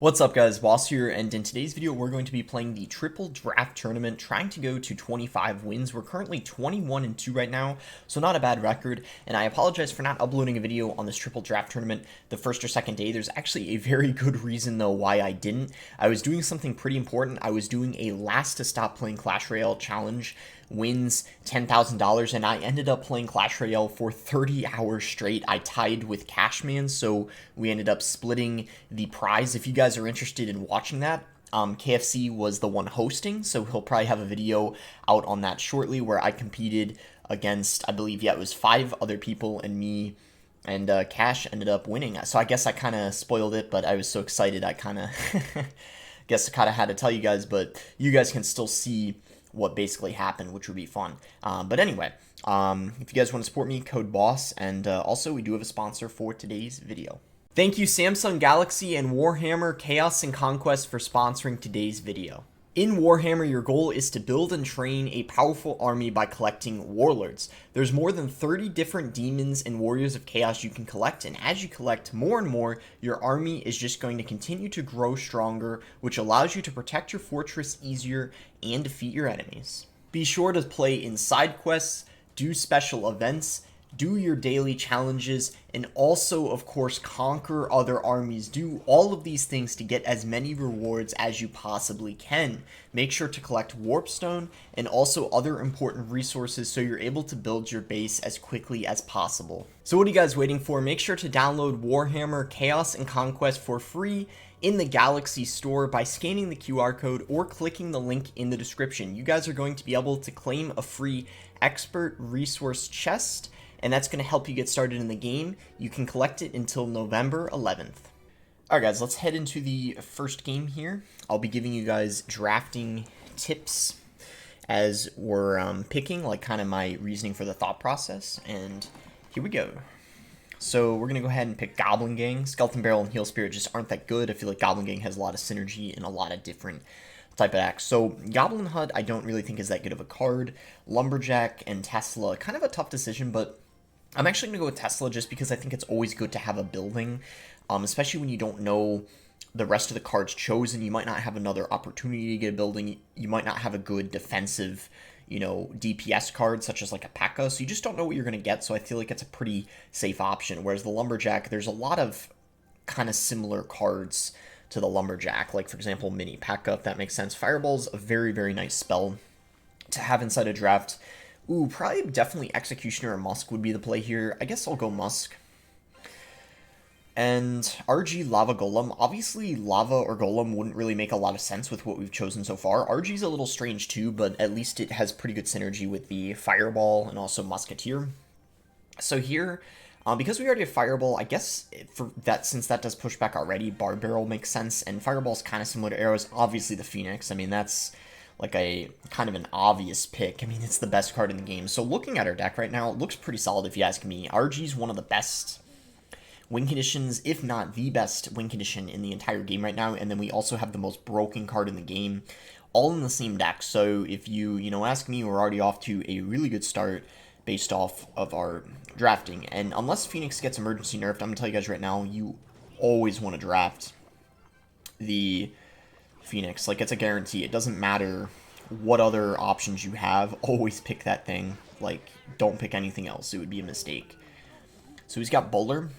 What's up guys, Boss here, and in today's video we're going to be playing the triple draft tournament, trying to go to 25 wins. We're currently 21-2 right now, so not a bad record, and I apologize for not uploading a video on this triple draft tournament the first or second day. There's actually a very good reason though why I didn't. I was doing something pretty important. I was doing a last to stop playing Clash Royale challenge, wins $10,000, and I ended up playing Clash Royale for 30 hours straight. I tied with Cashman, so we ended up splitting the prize. If you guys are interested in watching that, KFC was the one hosting, so he'll probably have a video out on that shortly where I competed against, I believe, yeah, it was 5 other people and me, and Cash ended up winning. So I guess I kind of spoiled it, but I was so excited I kind of guess I kind of had to tell you guys, but you guys can still see what basically happened, which would be fun. But anyway, if you guys want to support me, code BOSS, and also we do have a sponsor for today's video. Thank you Samsung Galaxy and Warhammer Chaos and Conquest for sponsoring today's video. In Warhammer, your goal is to build and train a powerful army by collecting warlords. There's more than 30 different demons and warriors of chaos you can collect, and as you collect more and more, your army is just going to continue to grow stronger, which allows you to protect your fortress easier and defeat your enemies. Be sure to play in side quests, do special events, do your daily challenges, and also, of course, conquer other armies. Do all of these things to get as many rewards as you possibly can. Make sure to collect Warpstone and also other important resources so you're able to build your base as quickly as possible. So what are you guys waiting for? Make sure to download Warhammer Chaos and Conquest for free in the Galaxy store by scanning the QR code or clicking the link in the description. You guys are going to be able to claim a free expert resource chest, and that's going to help you get started in the game. You can collect it until November 11th. Alright guys, let's head into the first game here. I'll be giving you guys drafting tips as we're picking, like kind of my reasoning for the thought process, and here we go. So we're going to go ahead and pick Goblin Gang. Skeleton Barrel and Heal Spirit just aren't that good. I feel like Goblin Gang has a lot of synergy and a lot of different type of acts. So Goblin Hut I don't really think is that good of a card. Lumberjack and Tesla, kind of a tough decision, but I'm actually going to go with Tesla just because I think it's always good to have a building, especially when you don't know the rest of the cards chosen. You might not have another opportunity to get a building. You might not have a good defensive, DPS card, such as like a P.E.K.K.A, so you just don't know what you're going to get, so I feel like it's a pretty safe option. Whereas the Lumberjack, there's a lot of kind of similar cards to the Lumberjack, like, for example, Mini P.E.K.K.A, if that makes sense. Fireball's a very, very nice spell to have inside a draft. Ooh, probably definitely Executioner or Musk would be the play here. I guess I'll go Musk. And RG Lava Golem. Obviously, Lava or Golem wouldn't really make a lot of sense with what we've chosen so far. RG's a little strange too, but at least it has pretty good synergy with the Fireball and also Musketeer. So here, because we already have Fireball, I guess for that, since that does pushback already, Barb Barrel makes sense, and Fireball's kind of similar to Arrows. Obviously, the Phoenix. I mean, that's like a kind of an obvious pick. I mean, it's the best card in the game. So looking at our deck right now, it looks pretty solid if you ask me. RG's one of the best win conditions, if not the best win condition in the entire game right now. And then we also have the most broken card in the game, all in the same deck. So if you ask me, we're already off to a really good start based off of our drafting. And unless Phoenix gets emergency nerfed, I'm going to tell you guys right now, you always want to draft the Phoenix. Like, it's a guarantee. It doesn't matter what other options you have, always pick that thing. Like, don't pick anything else. It would be a mistake. So he's got Bowler.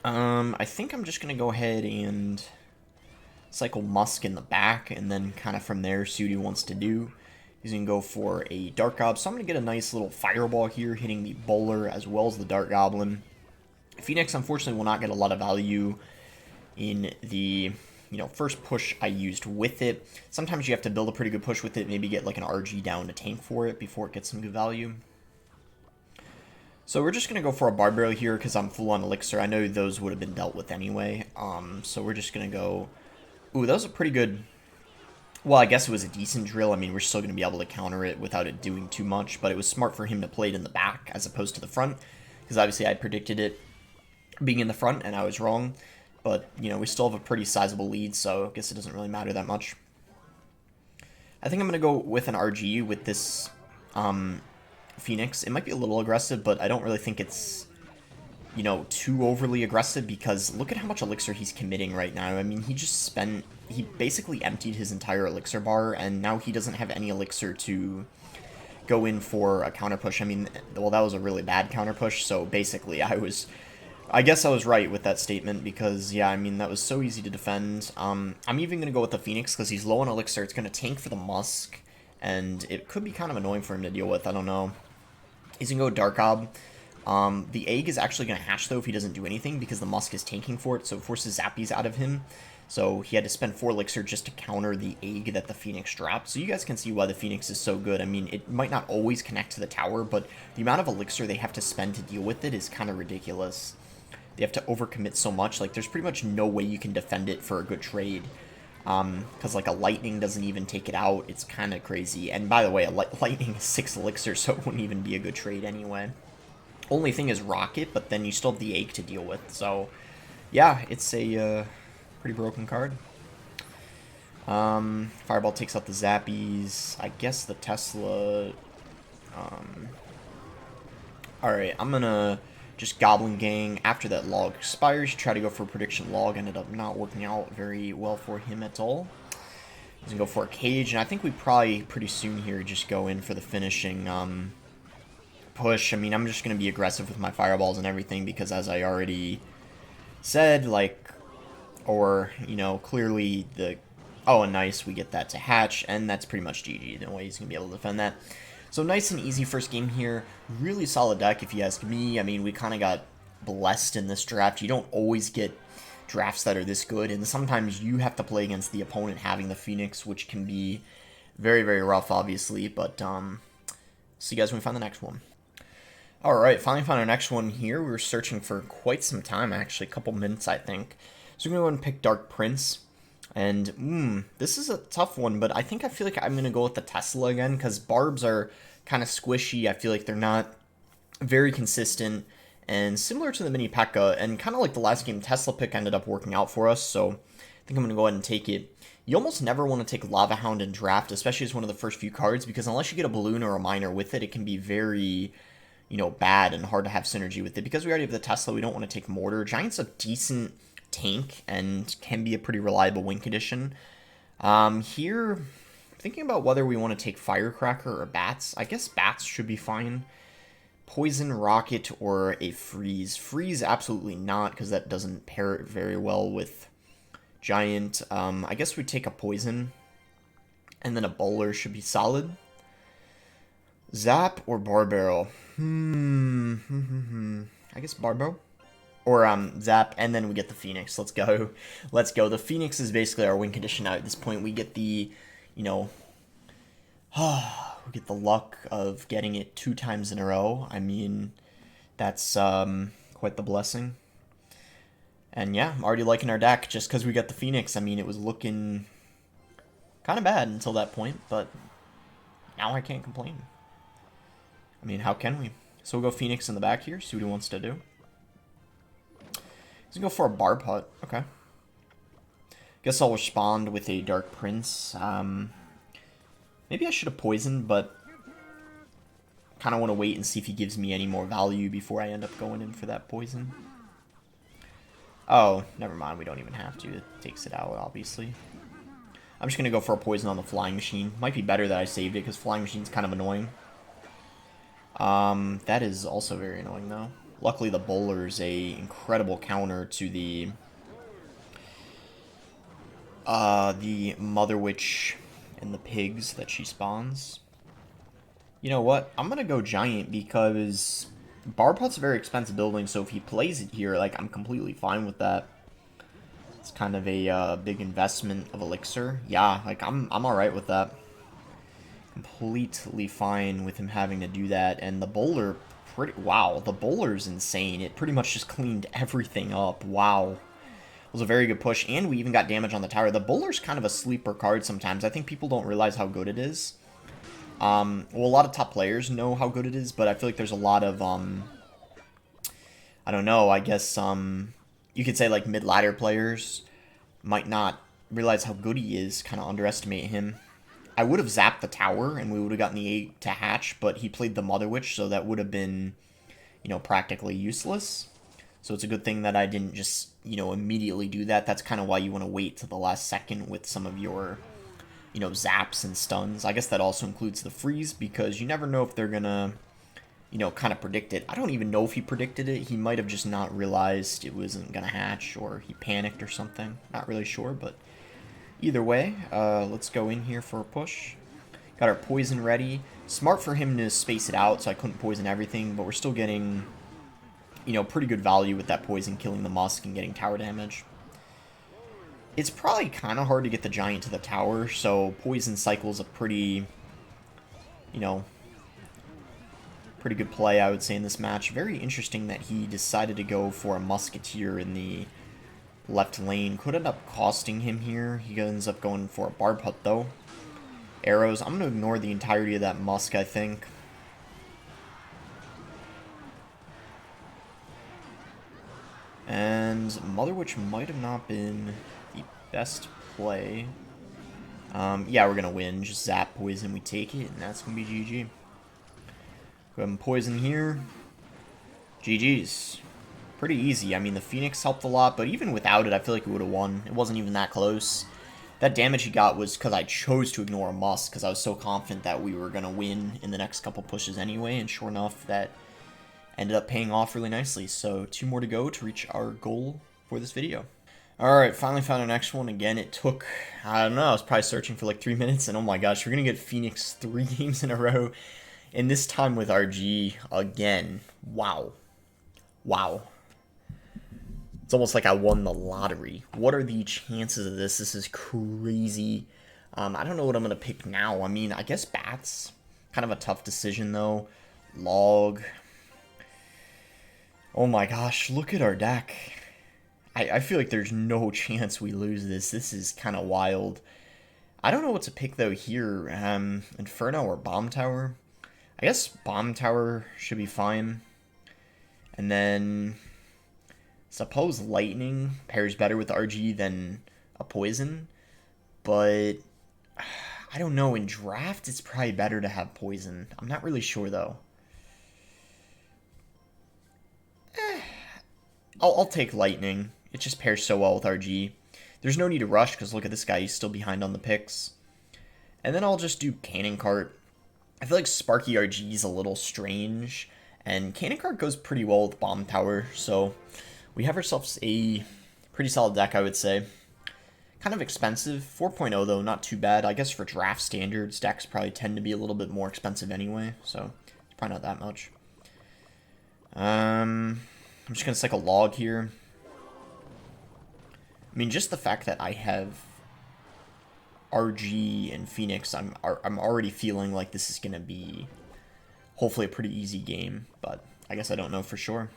I think I'm just gonna go ahead and cycle Musk in the back, and then kind of from there see what he wants to do. He's gonna go for a Dark Gob, so I'm gonna get a nice little Fireball here, hitting the Bowler as well as the Dark Goblin. Phoenix, unfortunately, will not get a lot of value in the first push I used with it. Sometimes you have to build a pretty good push with it, maybe get like an RG down to tank for it before it gets some good value. So we're just going to go for a Barb Barrel here because I'm full on Elixir. I know those would have been dealt with anyway. So we're just going to go... Ooh, that was a pretty good... Well, I guess it was a decent drill. I mean, we're still going to be able to counter it without it doing too much, but it was smart for him to play it in the back as opposed to the front, because obviously I predicted it being in the front and I was wrong. But, we still have a pretty sizable lead, so I guess it doesn't really matter that much. I think I'm going to go with an RG with this Phoenix. It might be a little aggressive, but I don't really think it's, you know, too overly aggressive, because look at how much elixir he's committing right now. I mean, he basically emptied his entire elixir bar, and now he doesn't have any elixir to go in for a counter push. I mean, well, that was a really bad counter push, so basically I guess I was right with that statement, because, yeah, I mean, that was so easy to defend. I'm even going to go with the Phoenix, because he's low on elixir. It's going to tank for the Musk, and it could be kind of annoying for him to deal with. I don't know. He's going to go Dark Ob. The egg is actually going to hatch, though, if he doesn't do anything, because the Musk is tanking for it, so it forces Zappies out of him. So he had to spend 4 elixir just to counter the egg that the Phoenix dropped. So you guys can see why the Phoenix is so good. I mean, it might not always connect to the tower, but the amount of elixir they have to spend to deal with it is kind of ridiculous. They have to overcommit so much. Like, there's pretty much no way you can defend it for a good trade. Because, like, a lightning doesn't even take it out. It's kind of crazy. And, by the way, a lightning is 6 elixir, so it wouldn't even be a good trade anyway. Only thing is rocket, but then you still have the egg to deal with. So, yeah, it's a pretty broken card. Fireball takes out the Zappies. I guess the Tesla... Alright, I'm gonna just Goblin Gang. After that log expires, try to go for a prediction log. Ended up not working out very well for him at all. He's gonna go for a cage, and I think we probably pretty soon here just go in for the finishing push. I mean, I'm just gonna be aggressive with my fireballs and everything, because as I already said, like, or, you know, clearly the... Oh, and nice, we get that to hatch, and that's pretty much GG. No way he's gonna be able to defend that. So nice and easy first game here. Really solid deck, if you ask me. I mean, we kind of got blessed in this draft. You don't always get drafts that are this good, and sometimes you have to play against the opponent having the Phoenix, which can be very, very rough, obviously. But see you guys when we find the next one. Alright, finally found our next one here. We were searching for quite some time, actually. A couple minutes, I think. So we're going to go and pick Dark Prince. And, this is a tough one, but I feel like I'm going to go with the Tesla again, because Barbs are kind of squishy. I feel like they're not very consistent, and similar to the Mini P.E.K.K.A, and kind of like the last game, Tesla pick ended up working out for us, so I think I'm going to go ahead and take it. You almost never want to take Lava Hound in draft, especially as one of the first few cards, because unless you get a Balloon or a Miner with it, it can be very, you know, bad and hard to have synergy with it. Because we already have the Tesla, we don't want to take Mortar. Giant's a decent tank and can be a pretty reliable win condition. Here, thinking about whether we want to take Firecracker or Bats. I guess Bats should be fine. Poison, Rocket, or a Freeze. Freeze, absolutely not, because that doesn't pair very well with Giant. I guess we'd take a Poison, and then a Bowler should be solid. Zap or Barbaro? I guess Barbaro. Or Zap, and then we get the Phoenix. Let's go. Let's go. The Phoenix is basically our win condition now at this point. We get the, you know, we get the luck of getting it 2 times in a row. I mean, that's quite the blessing. And yeah, I'm already liking our deck just because we got the Phoenix. I mean, it was looking kind of bad until that point, but now I can't complain. I mean, how can we? So we'll go Phoenix in the back here, see what he wants to do. He's gonna go for a Barb Hut. Okay. Guess I'll respond with a Dark Prince. Maybe I should have poisoned, but kind of want to wait and see if he gives me any more value before I end up going in for that poison. Oh, never mind. We don't even have to. It takes it out, obviously. I'm just gonna go for a poison on the Flying Machine. Might be better that I saved it, because Flying Machine's kind of annoying. That is also very annoying, though. Luckily, the Bowler's a incredible counter to the Mother Witch and the pigs that she spawns. You know what? I'm gonna go Giant, because Barb Hut's a very expensive building, so if he plays it here, like, I'm completely fine with that. It's kind of a big investment of Elixir. Yeah, like, I'm alright with that. Completely fine with him having to do that, and the Bowler... Wow, the Bowler's insane. It pretty much just cleaned everything up. Wow. It was a very good push, and we even got damage on the tower. The Bowler's kind of a sleeper card sometimes. I think people don't realize how good it is. Well, a lot of top players know how good it is, but I feel like there's a lot of, I don't know, I guess, you could say, like, mid-ladder players might not realize how good he is, kind of underestimate him. I would have zapped the tower, and we would have gotten the 8 to hatch, but he played the Mother Witch, so that would have been, you know, practically useless. So it's a good thing that I didn't just, immediately do that. That's kind of why you want to wait to the last second with some of your, zaps and stuns. I guess that also includes the freeze, because you never know if they're gonna, kind of predict it. I don't even know if he predicted it. He might have just not realized it wasn't gonna hatch, or he panicked or something. Not really sure, but either way, let's go in here for a push. Got our poison ready. Smart for him to space it out, so I couldn't poison everything, but we're still getting, pretty good value with that poison, killing the Musk and getting tower damage. It's probably kind of hard to get the Giant to the tower, so poison cycle's a pretty, pretty good play, I would say, in this match. Very interesting that he decided to go for a Musketeer in the left lane. Could end up costing him here. He ends up going for a Barb Hut, though. Arrows. I'm going to ignore the entirety of that Musk, I think. And Mother Witch might have not been the best play. Yeah, we're going to win. Just zap poison, we take it, and that's going to be GG. Go ahead and poison here. GG's. Pretty easy. I mean, the Phoenix helped a lot, but even without it, I feel like we would have won. It wasn't even that close. That damage he got was because I chose to ignore a Musk, because I was so confident that we were going to win in the next couple pushes anyway, and sure enough, that ended up paying off really nicely. So 2 more to go to reach our goal for this video. Alright, finally found our next one. Again, it took, I don't know, I was probably searching for like 3 minutes, and oh my gosh, we're going to get Phoenix 3 games in a row, and this time with RG again. Wow. Wow. It's almost like I won the lottery. What are the chances of this? This is crazy. I don't know what I'm going to pick now. I mean, I guess Bats. Kind of a tough decision, though. Log. Oh my gosh, look at our deck. I feel like there's no chance we lose this. This is kind of wild. I don't know what to pick, though, here. Inferno or Bomb Tower? I guess Bomb Tower should be fine. And then suppose Lightning pairs better with RG than a Poison. But I don't know. In draft, it's probably better to have Poison. I'm not really sure, though. I'll take Lightning. It just pairs so well with RG. There's no need to rush, because look at this guy. He's still behind on the picks. And then I'll just do Cannon Cart. I feel like Sparky RG is a little strange. And Cannon Cart goes pretty well with Bomb Tower. So we have ourselves a pretty solid deck, I would say. Kind of expensive. 4.0, though, not too bad. I guess for draft standards, decks probably tend to be a little bit more expensive anyway. So it's probably not that much. I'm just going to cycle Log here. I mean, just the fact that I have RG and Phoenix, I'm already feeling like this is going to be hopefully a pretty easy game, but I guess I don't know for sure.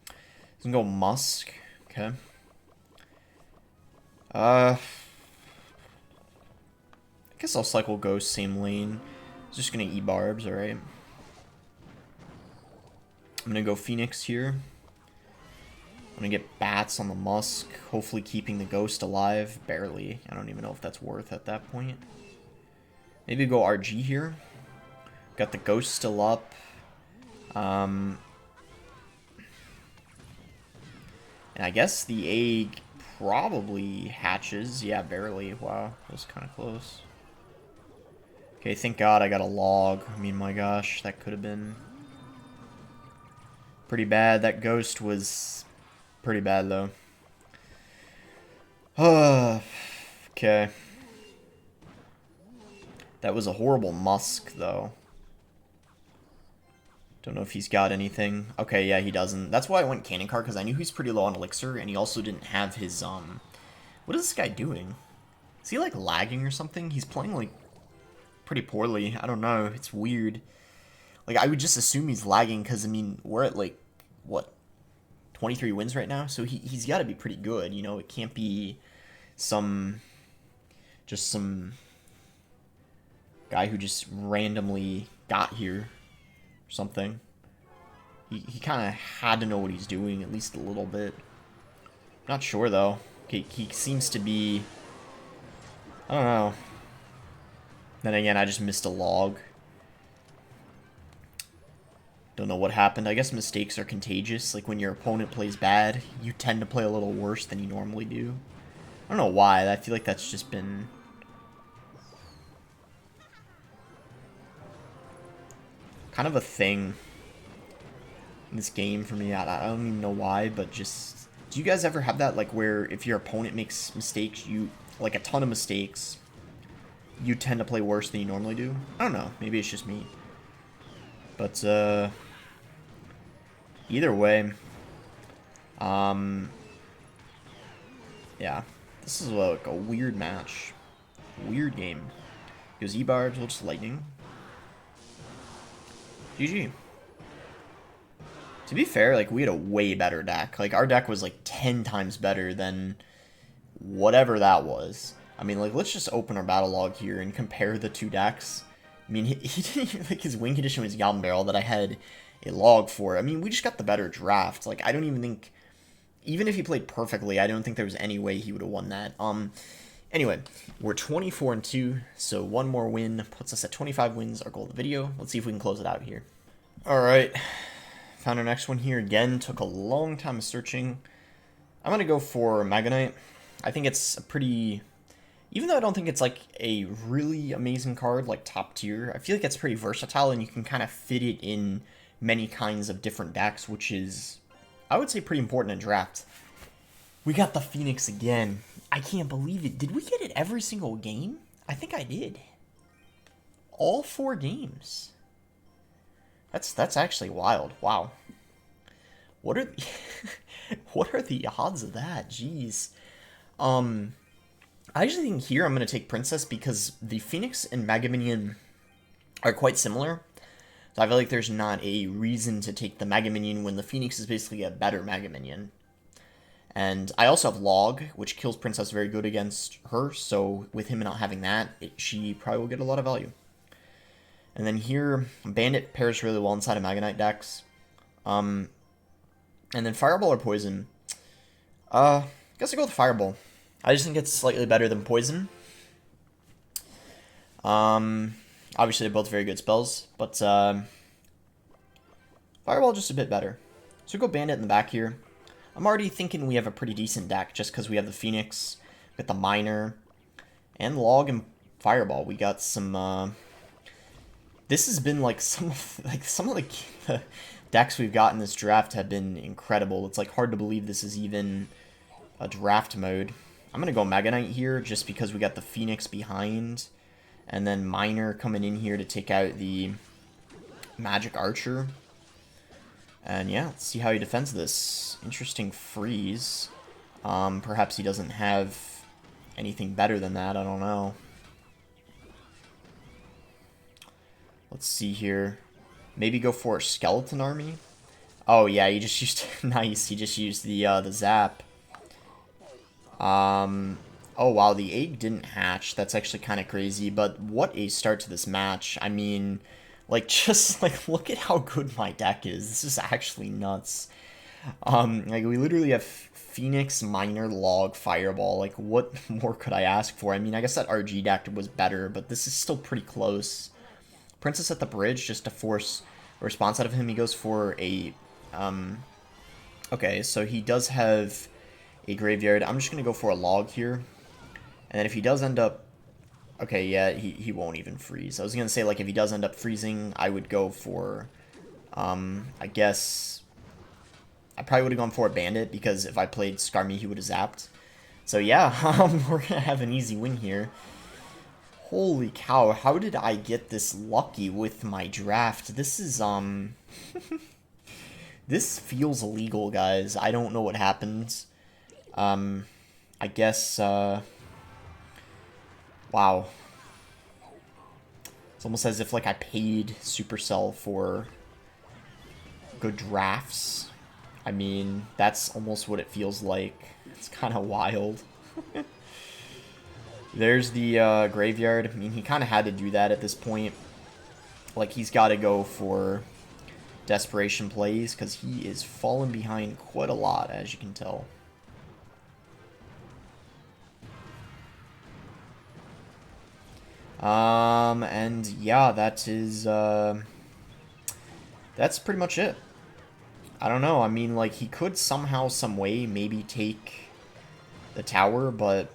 I'm going to go Musk. Okay. I guess I'll cycle Ghost, same lane. Just going to E-Barbs, alright. I'm going to go Phoenix here. I'm going to get Bats on the Musk, hopefully keeping the Ghost alive. Barely. I don't even know if that's worth at that point. Maybe go RG here. Got the Ghost still up. And I guess the egg probably hatches. Yeah, barely. Wow, that was kind of close. Okay, thank God I got a Log. I mean, my gosh, that could have been pretty bad. That Ghost was pretty bad, though. Okay. That was a horrible Musk, though. Don't know if he's got anything. Okay, yeah, he doesn't. That's why I went Cannon Cart, because I knew he's pretty low on Elixir, and he also didn't have his, What is this guy doing? Is he, like, lagging or something? He's playing, like, pretty poorly. I don't know. It's weird. Like, I would just assume he's lagging, because, I mean, we're at, like, what? 23 wins right now, so he's got to be pretty good, you know. It can't be just some guy who just randomly got here or something. He kind of had to know what he's doing, at least a little bit. Not sure, though. Okay, he seems to be, I don't know. Then again, I just missed a Log. Don't know what happened. I guess mistakes are contagious. Like, when your opponent plays bad, you tend to play a little worse than you normally do. I don't know why. I feel like that's just been... kind of a thing in this game for me. I don't even know why, but just... Do you guys ever have that, like, where if your opponent makes mistakes, like, a ton of mistakes, you tend to play worse than you normally do? I don't know. Maybe it's just me. But, either way, yeah, this is like a weird match, weird game. Goes E-Barbs, will just lightning. GG. To be fair, like, we had a way better deck. Like, our deck was like 10 times better than whatever that was. I mean, like, let's just open our battle log here and compare the two decks. I mean, he didn't even, like, his win condition was Goblin Barrel that I had a log for. I mean, we just got the better draft. Like, I don't even think, even if he played perfectly, I don't think there was any way he would have won that. Anyway, we're 24-2, so one more win puts us at 25 wins, our goal of the video. Let's see if we can close it out here. Alright, found our next one here again. Took a long time of searching. I'm going to go for Mega Knight. I think it's a pretty... Even though I don't think it's like a really amazing card, like top tier, I feel like it's pretty versatile and you can kind of fit it in many kinds of different decks, which is, I would say, pretty important in draft. We got the Phoenix again. I can't believe it. Did we get it every single game? I think I did. All 4 games. That's actually wild. Wow. What are the what are the odds of that? Jeez. I actually think here I'm going to take Princess because the Phoenix and Mega Minion are quite similar. So I feel like there's not a reason to take the Mega Minion when the Phoenix is basically a better Mega Minion. And I also have Log, which kills Princess very good against her, so with him not having that, she probably will get a lot of value. And then here, Bandit pairs really well inside of Mega Knight decks. And then Fireball or Poison. I guess I go with Fireball. I just think it's slightly better than Poison. Obviously, they're both very good spells, but Fireball just a bit better. So we go Bandit in the back here. I'm already thinking we have a pretty decent deck just because we have the Phoenix, we got the Miner, and Log and Fireball. We got some. This has been like some of the decks we've got in this draft have been incredible. It's like hard to believe this is even a draft mode. I'm gonna go Mega Knight here just because we got the Phoenix behind, and then Miner coming in here to take out the Magic Archer. And yeah, let's see how he defends this. Interesting freeze. Perhaps he doesn't have anything better than that. I don't know. Let's see here. Maybe go for a Skeleton Army. Oh yeah, he just used nice. He just used the zap. Oh wow, the egg didn't hatch. That's actually kind of crazy. But what a start to this match. I mean, like, just, like, look at how good my deck is. This is actually nuts. Like, we literally have Phoenix, Miner, Log, Fireball. Like, what more could I ask for? I mean, I guess that RG deck was better, but this is still pretty close. Princess at the bridge, just to force a response out of him. He goes for a, okay, so he does have a graveyard. I'm just going to go for a Log here. And then if he does end up, okay, yeah, he won't even freeze. I was going to say, like, if he does end up freezing, I would go for, I guess, I probably would have gone for a Bandit, because if I played Skarmy, he would have zapped. So, yeah, we're going to have an easy win here. Holy cow, how did I get this lucky with my draft? This is, this feels illegal, guys. I don't know what happened. I guess, wow. It's almost as if, like, I paid Supercell for good drafts. I mean, that's almost what it feels like. It's kind of wild. There's the graveyard. I mean, he kind of had to do that at this point. Like, he's got to go for desperation plays because he is falling behind quite a lot, as you can tell. And yeah, that is that's pretty much it. I don't know. I mean, like, he could somehow, some way, maybe take the tower, but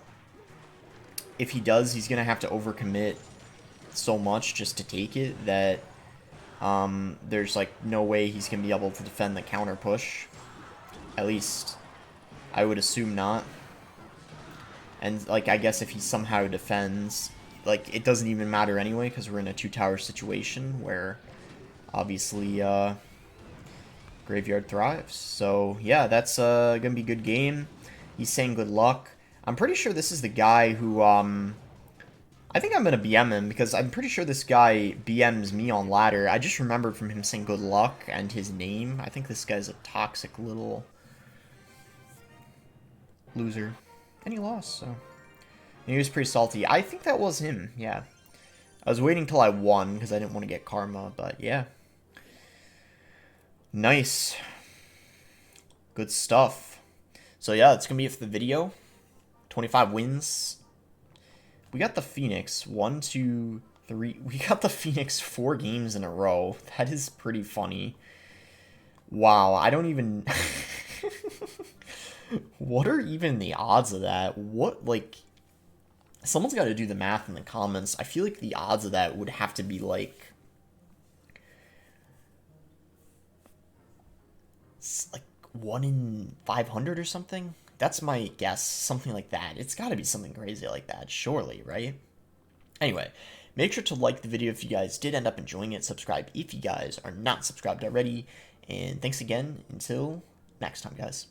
if he does, he's going to have to overcommit so much just to take it that there's, like, no way he's going to be able to defend the counter push. At least, I would assume not. And, like, I guess if he somehow defends, like, it doesn't even matter anyway, because we're in a two-tower situation where, obviously, Graveyard thrives. So, yeah, that's going to be a good game. He's saying good luck. I'm pretty sure this is the guy who, I think I'm going to BM him, because I'm pretty sure this guy BMs me on ladder. I just remembered from him saying good luck and his name. I think this guy's a toxic little loser. And he lost, so... And he was pretty salty. I think that was him, yeah. I was waiting till I won, because I didn't want to get karma, but yeah. Nice. Good stuff. So yeah, it's going to be it for the video. 25 wins. We got the Phoenix. 1, 2, 3. We got the Phoenix 4 games in a row. That is pretty funny. Wow, I don't even... What are even the odds of that? What, like... Someone's got to do the math in the comments. I feel like the odds of that would have to be, like 1 in 500 or something. That's my guess. Something like that. It's got to be something crazy like that, surely, right? Anyway, make sure to like the video if you guys did end up enjoying it. Subscribe if you guys are not subscribed already. And thanks again. Until next time, guys.